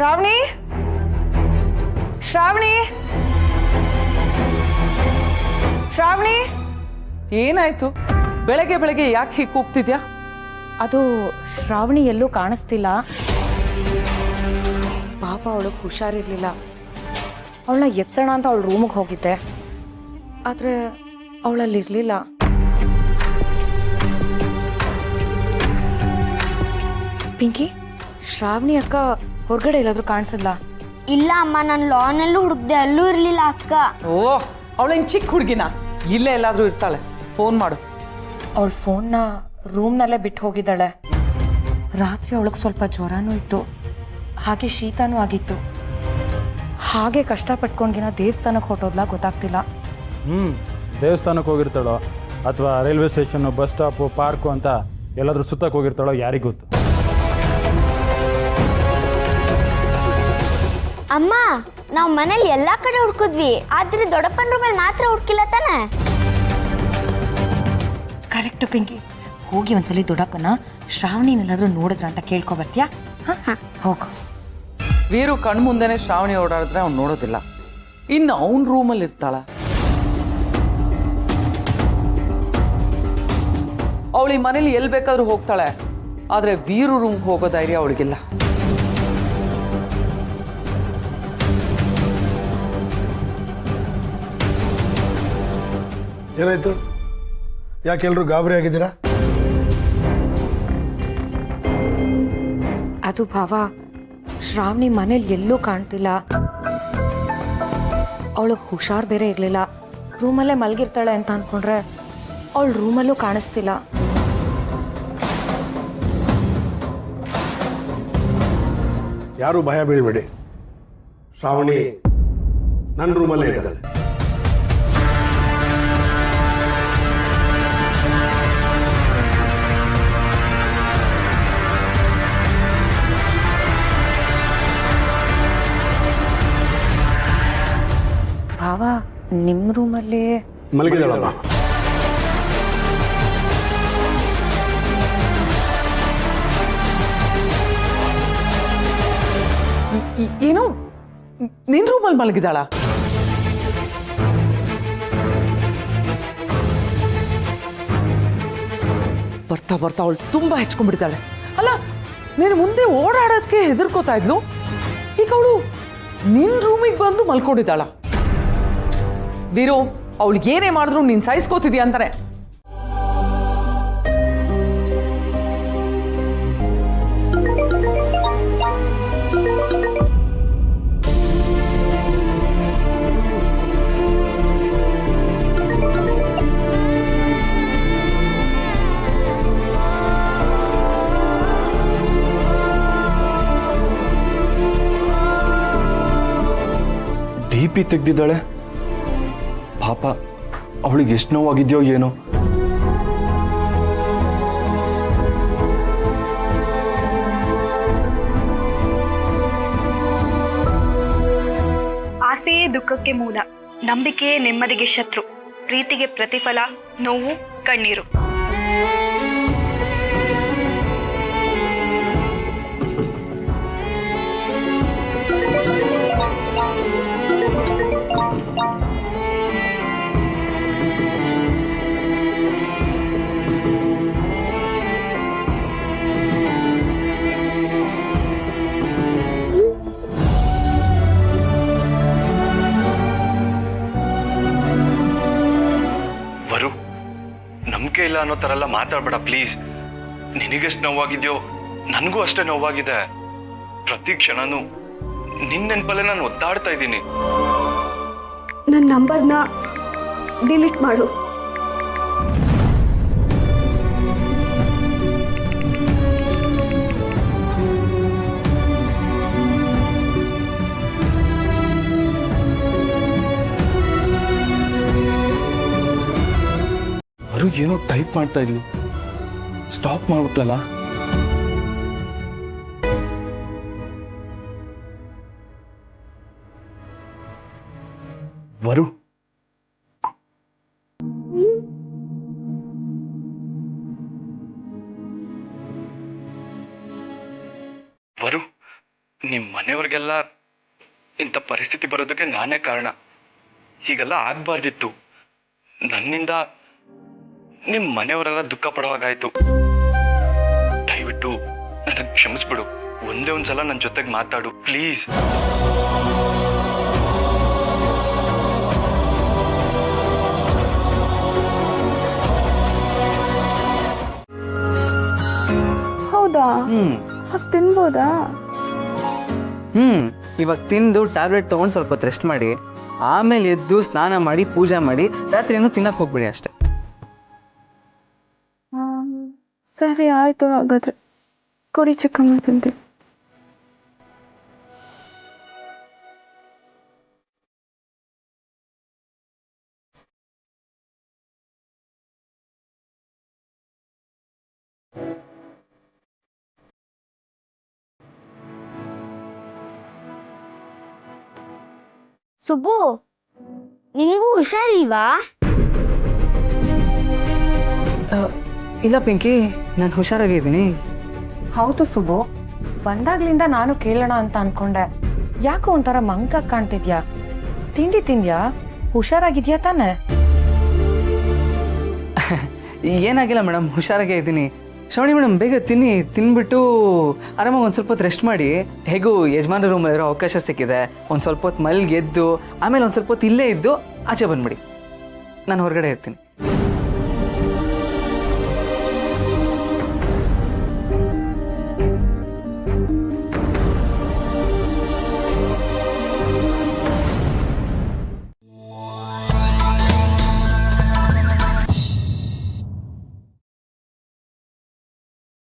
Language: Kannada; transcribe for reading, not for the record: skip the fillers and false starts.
ಶ್ರಾವಣಿ ಶ್ರಾವಣಿ ಶ್ರಾವಣಿ ಏನಾಯ್ತು? ಬೆಳಗ್ಗೆ ಬೆಳಗ್ಗೆ ಯಾಕೆ ಹೀಗೆ ಕೂಗ್ತಿದ್ಯಾ? ಅದು ಶ್ರಾವಣಿ ಎಲ್ಲೂ ಕಾಣಿಸ್ತಿಲ್ಲ. ಪಾಪ ಅವಳು ಹುಷಾರಿರ್ಲಿಲ್ಲ. ಅವಳನ್ನ ಎತ್ಸೋಣ ಅಂತ ಅವಳ ರೂಮಿಗೆ ಹೋಗಿದ್ದೆ, ಆದ್ರೆ ಅವಳಲ್ಲಿರ್ಲಿಲ್ಲ. ಪಿಂಕಿ, ಶ್ರಾವಣಿ ಅಕ್ಕ ಹೊರಗಡೆ ಎಲ್ಲಾದ್ರೂ ಕಾಣಿಸಲ್ಲ? ಇಲ್ಲ ಅಮ್ಮ, ನಾನು ಲಾನಲ್ಲೂ ಹುಡುಕ್ದೆ, ಅಲ್ಲೂ ಇರ್ಲಿಲ್ಲ ಅಕ್ಕ. ಓಹ್, ಅವಳೇನ್ ಚಿಕ್ಕ ಹುಡುಗಿನ? ಇಲ್ಲೇ ಎಲ್ಲಾದ್ರೂ ಇರ್ತಾಳೆ. ಫೋನ್ ಮಾಡು. ಅವಳ ಫೋನ್ನ ರೂಮ್ನಲ್ಲೇ ಬಿಟ್ಟು ಹೋಗಿದ್ದಾಳೆ. ರಾತ್ರಿ ಅವಳಿಗೆ ಸ್ವಲ್ಪ ಜ್ವರನೂ ಇತ್ತು, ಹಾಗೆ ಶೀತನೂ ಆಗಿತ್ತು. ಹಾಗೆ ಕಷ್ಟಪಟ್ಕೊಂಡ್ಗಿನ ದೇವಸ್ಥಾನಕ್ಕೆ ಹೊಟ್ಟೋದ್ಲಾ ಗೊತ್ತಾಗ್ತಿಲ್ಲ. ದೇವಸ್ಥಾನಕ್ಕೆ ಹೋಗಿರ್ತಾಳೋ ಅಥವಾ railway station, bus stop, park ಅಂತ ಎಲ್ಲಾದ್ರೂ ಸುತ್ತಕ್ಕೆ ಹೋಗಿರ್ತಾಳೋ ಯಾರಿಗೂ ಗೊತ್ತು. ಅಮ್ಮ, ನಾವು ಮನೇಲಿ ಎಲ್ಲಾ ಕಡೆ ಹುಡ್ಕಿದ್ವಿ, ಆದ್ರೆ ದೊಡ್ಡಪ್ಪನ ರೂಮಲ್ಲಿ ಮಾತ್ರ ಹುಡ್ಕಿಲ್ಲ ತಾನೆ. ಕರೆಕ್ಟ್ ಪಿಂಕಿ, ಹೋಗಿ ಒಂದ್ಸಲಿ ದೊಡ್ಡಪ್ಪನ ಶ್ರಾವಣಿನೆಲ್ಲಾದ್ರೂ ನೋಡಿದ್ರ ಅಂತ ಕೇಳ್ಕೊ ಬರ್ತೀಯಾ? ಹೋಗು. ವೀರು ಕಣ್ಮುಂದೆನೆ ಶ್ರಾವಣಿ ಓಡಾಡಿದ್ರೆ ಅವ್ನು ನೋಡೋದಿಲ್ಲ. ಇನ್ನು ಅವನ್ ರೂಮಲ್ಲಿ ಇರ್ತಾಳ. ಅವಳು ಈ ಮನೇಲಿ ಎಲ್ಲಿ ಬೇಕಾದ್ರೂ ಹೋಗ್ತಾಳೆ, ಆದ್ರೆ ವೀರು ರೂಮ್ಗೆ ಹೋಗೋ ಧೈರ್ಯ ಅವಳಿಗಿಲ್ಲ. ಏನಾಯ್ತು? ಯಾಕೆ ಎಲ್ರು ಗಾಬರಿ ಆಗಿದ್ದೀರಾ? ಅದು ಭಾವ, ಶ್ರಾವಣಿ ಮನೇಲಿ ಎಲ್ಲೂ ಕಾಣ್ತಿಲ್ಲ. ಅವಳಿಗೆ ಹುಷಾರ್ ಬೇರೆ ಇರ್ಲಿಲ್ಲ. ರೂಮಲ್ಲೇ ಮಲಗಿರ್ತಾಳೆ ಅಂತ ಅನ್ಕೊಂಡ್ರೆ ಅವಳ ರೂಮಲ್ಲೂ ಕಾಣಿಸ್ತಿಲ್ಲ. ಯಾರು ಭಯ ಬೀಳ್ಬೇಡಿ, ಶ್ರಾವಣಿ ನನ್ನ ರೂಮಲ್ಲೇ ಇದ್ದಾಳೆ. ಭಾವ, ನಿಮ್ ರೂಮಲ್ಲಿ ಮಲಗಿದಾಳಮ್ಮ. ಏನು, ನಿನ್ ರೂಮಲ್ಲಿ ಮಲಗಿದಾಳ? ಬರ್ತಾ ಬರ್ತಾ ಅವಳು ತುಂಬಾ ಹೆಚ್ಕೊಂಡ್ಬಿಡ್ತಾಳೆ. ಅಲ್ಲ, ನೀನು ಮುಂದೆ ಓಡಾಡೋದಕ್ಕೆ ಹೆದರ್ಕೋತಾ ಇದ್ಲು, ಈಗ ಅವಳು ನಿನ್ ರೂಮಿಗೆ ಬಂದು ಮಲ್ಕೊಂಡಿದ್ದಾಳ. ವೀರು, ಅವಳಿಗೆ ಏನೇ ಮಾಡಿದ್ರು ನೀನ್ ಸಹಿಸ್ಕೋತಿದ್ಯಾ ಅಂತಾನೆ. ಡಿಪಿ ತೆಗ್ದಿದ್ದಾಳೆ. ಪಾಪ, ಅವಳಿಗೆ ಎಷ್ಟು ನೋವಾಗಿದೆಯೋ ಏನೋ. ಆಸೆಯೇ ದುಃಖಕ್ಕೆ ಮೂಲ, ನಂಬಿಕೆಯೇ ನೆಮ್ಮದಿಗೆ ಶತ್ರು, ಪ್ರೀತಿಗೆ ಪ್ರತಿಫಲ ನೋವು ಕಣ್ಣೀರು. ನಂಬಿಕೆ ಇಲ್ಲ ಅನ್ನೋ ತರ ಎಲ್ಲ ಮಾತಾಡ್ಬೇಡ ಪ್ಲೀಸ್. ನಿನಗೆಷ್ಟು ನೋವಾಗಿದೆಯೋ ನನಗೂ ಅಷ್ಟೇ ನೋವಾಗಿದೆ. ಪ್ರತಿ ಕ್ಷಣನೂ ನಿನ್ನ ನೆನಪಲ್ಲೇ ನಾನು ಒದ್ದಾಡ್ತಾ ಇದ್ದೀನಿ. ನನ್ನ ನಂಬರ್ನ ಡಿಲೀಟ್ ಮಾಡು. ಏನೋ ಟೈಪ್ ಮಾಡ್ತಾ ಇದ್ಲು, ಸ್ಟಾಪ್ ಮಾಡ್ಬಿಟ್ಲಲ್ಲ. ವರು, ವರು, ನಿಮ್ಮ ಮನೆಯವ್ರಿಗೆಲ್ಲ ಇಂಥ ಪರಿಸ್ಥಿತಿ ಬರೋದಕ್ಕೆ ನಾನೇ ಕಾರಣ. ಹೀಗೆಲ್ಲ ಆಗಬಾರ್ದಿತ್ತು. ನನ್ನಿಂದ ನಿಮ್ಮ ಮನೆಯವರೆಲ್ಲ ದುಃಖ ಪಡೋವಾಗಾಯ್ತು. ದಯವಿಟ್ಟು ನನಗೆ ಕ್ಷಮಿಸ್ಬಿಡು. ಒಂದೇ ಒಂದ್ಸಲ ನನ್ನ ಜೊತೆಗೆ ಮಾತಾಡು ಪ್ಲೀಸ್. ಹೌದಾ? ಹಾಗೆ ತಿನ್ಬೋದಾ? ಇವಾಗ ತಿಂದು ಟ್ಯಾಬ್ಲೆಟ್ ತೊಗೊಂಡು ಸ್ವಲ್ಪ ಹೊತ್ತು ರೆಸ್ಟ್ ಮಾಡಿ, ಆಮೇಲೆ ಎದ್ದು ಸ್ನಾನ ಮಾಡಿ ಪೂಜೆ ಮಾಡಿ ರಾತ್ರಿ ಏನೂ ತಿನ್ನಕ್ಕೆ ಹೋಗ್ಬೇಡಿ ಅಷ್ಟೇ. ಸರಿ ಆಯಿತು, ಹಾಗಾದ್ರೆ ಕೊಡಿ ಚಿಕ್ಕಮ್ಮ ತಿಂತೀನಿ. ಸುಬ್ಬು, ನಿನಗೂ ಹುಷಾರಿಲ್ವಾ? ಇಲ್ಲ ಪಿಂಕಿ, ನಾನು ಹುಷಾರಾಗಿದ್ದೀನಿ. ಹೌದು ಸುಬ್ಬು, ಬಂದಾಗ್ಲಿಂದ ನಾನು ಕೇಳೋಣ ಅಂತ ಅನ್ಕೊಂಡೆ. ಯಾಕೋ ಒಂಥರ ಮಂಕ ಕಾಣ್ತಿದ್ಯಾ? ತಿಂಡಿ ತಿಂದ್ಯಾ? ಹುಷಾರಾಗಿದ್ಯಾ ತಾನೆ? ಏನಾಗಿಲ್ಲ ಮೇಡಮ್, ಹುಷಾರಾಗೇ ಇದ್ದೀನಿ. ಶ್ರವಣಿ ಮೇಡಮ್, ಬೇಗ ತಿನ್ಬಿಟ್ಟು ಆರಾಮಾಗಿ ಒಂದು ಸ್ವಲ್ಪ ಹೊತ್ತು ರೆಸ್ಟ್ ಮಾಡಿ. ಹೇಗೂ ಯಜಮಾನ ರೂಮಲ್ಲಿರೋ ಅವಕಾಶ ಸಿಕ್ಕಿದೆ, ಒಂದು ಸ್ವಲ್ಪ ಹೊತ್ತು ಮಲ್ಗೆದ್ದು ಆಮೇಲೆ ಒಂದು ಸ್ವಲ್ಪ ಹೊತ್ತು ಇಲ್ಲೇ ಇದ್ದು ಆಚೆ ಬಂದ್ಬಿಡಿ. ನಾನು ಹೊರಗಡೆ ಇರ್ತೀನಿ.